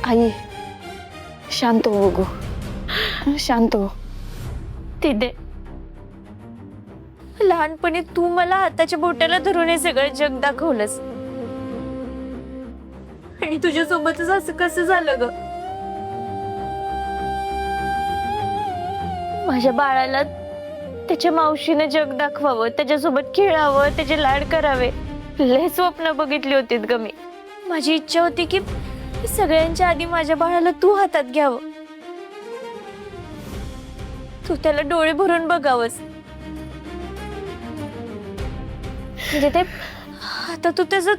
आई शांत हो बघू, शांत हो. तिथे लहानपणी तू मला हाताच्या बोटाला धरून हे सगळं जग दाखवलंस आणि तुझ्यासोबतच असं कसं झालं ग? माझ्या बाळाला त्याच्या मावशीने जग दाखवावं, त्याच्यासोबत खेळावं, त्याचे लाड करावे, लय स्वप्न बघितली होतीत ग मी. माझी इच्छा होती की सगळ्यांच्या आधी माझ्या बाळाला तू हातात घ्यावं, तू त्याला डोळे भरून बघावंस. म्हणजे ते आता तू त्याचं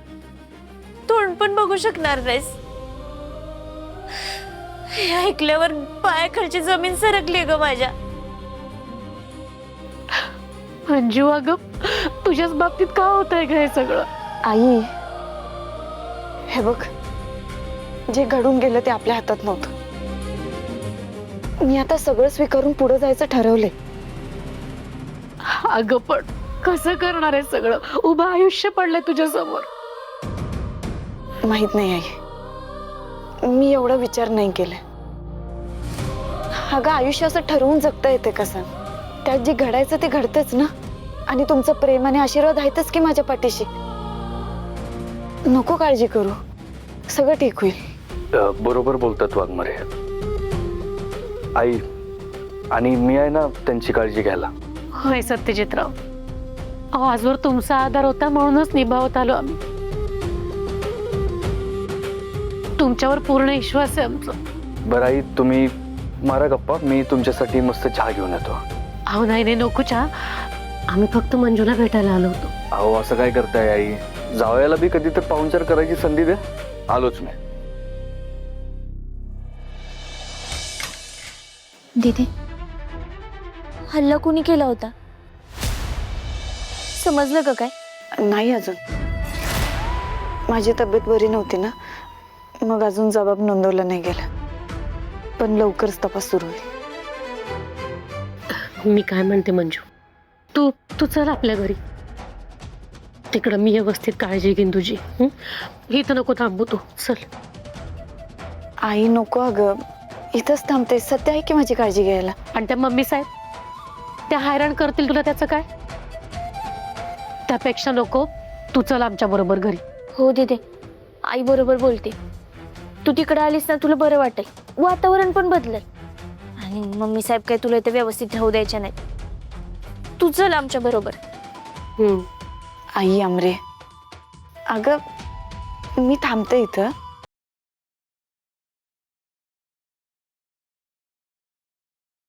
तोंड पण बघू शकणार नाहीस. हे ऐकल्यावर पायाखालची जमीन सरकली ग माझ्या. अंजू अगं तुझ्याच बाबतीत का होतंय ग हे सगळं? आई हे बघ, जे घडून गेलं ते आपल्या हातात नव्हतं. मी आता सगळं स्वीकारून पुढे जायचं ठरवले. अगं पण कसं करणार आहे सगळं? उभं आयुष्य पडलंय तुझ्या समोर. माहित नाही आई, मी एवढा विचार नाही केला. अगं आयुष्य असं ठरवून जगता येते कसं? त्यात जे घडायचं ते घडतंच ना. आणि तुमचं प्रेम आणि आशीर्वाद आहेतच की माझ्या पाठीशी. नको काळजी करू, सगळं ठीक होईल. बरोबर बोलतात वाघमारे आई. आणि मी आहे ना त्यांची काळजी घ्यायला. होय सत्यजितराव, अहो आजवर तुमचा आधार होता म्हणूनच निभावत आलो आम्ही. तुमच्यावर पूर्ण विश्वास आहे आमचा. बरं आई, तुम्ही मारा गप्पा, मी तुमच्यासाठी मस्त चहा घेऊन येतो. अहो नाही नाही नको चहा, आम्ही फक्त मंजूला भेटायला आलो होतो. अहो असं काय करताय आई? जावयाला बी कधी तर पाहुणचार करायची संधी द्या. आलोच मी. दीदी, हल्ला कुणी केला होता समजलं का काय? नाही अजून, माझी तब्येत बरी नव्हती ना, मग अजून जबाब नोंदवला नाही गेला. पण लवकरच तपास सुरू होईल. मी काय म्हणते मंजू, तू तू चल आपल्या घरी. तिकडं मी व्यवस्थित काळजी घेईन तुझी. इथं नको थांबू तू, चल. आई नको अगं, इथंच थांबते. सत्य आहे की माझी काळजी घ्यायला. आणि त्या मम्मी साहेब त्या हैराण करतील तुला, त्याचं काय? त्यापेक्षा नको, तू चल आमच्या बरोबर घरी. हो दीदी, आई बरोबर बोलते. तू तिकडे आलीस ना, तुला बरं वाटेल, वातावरण पण बदलेल. आणि मम्मी साहेब काय तुला इथे व्यवस्थित राहू द्यायच्या नाहीत. तू चल आमच्या बरोबर. आई अमरे, अगं मी थांबते इथं.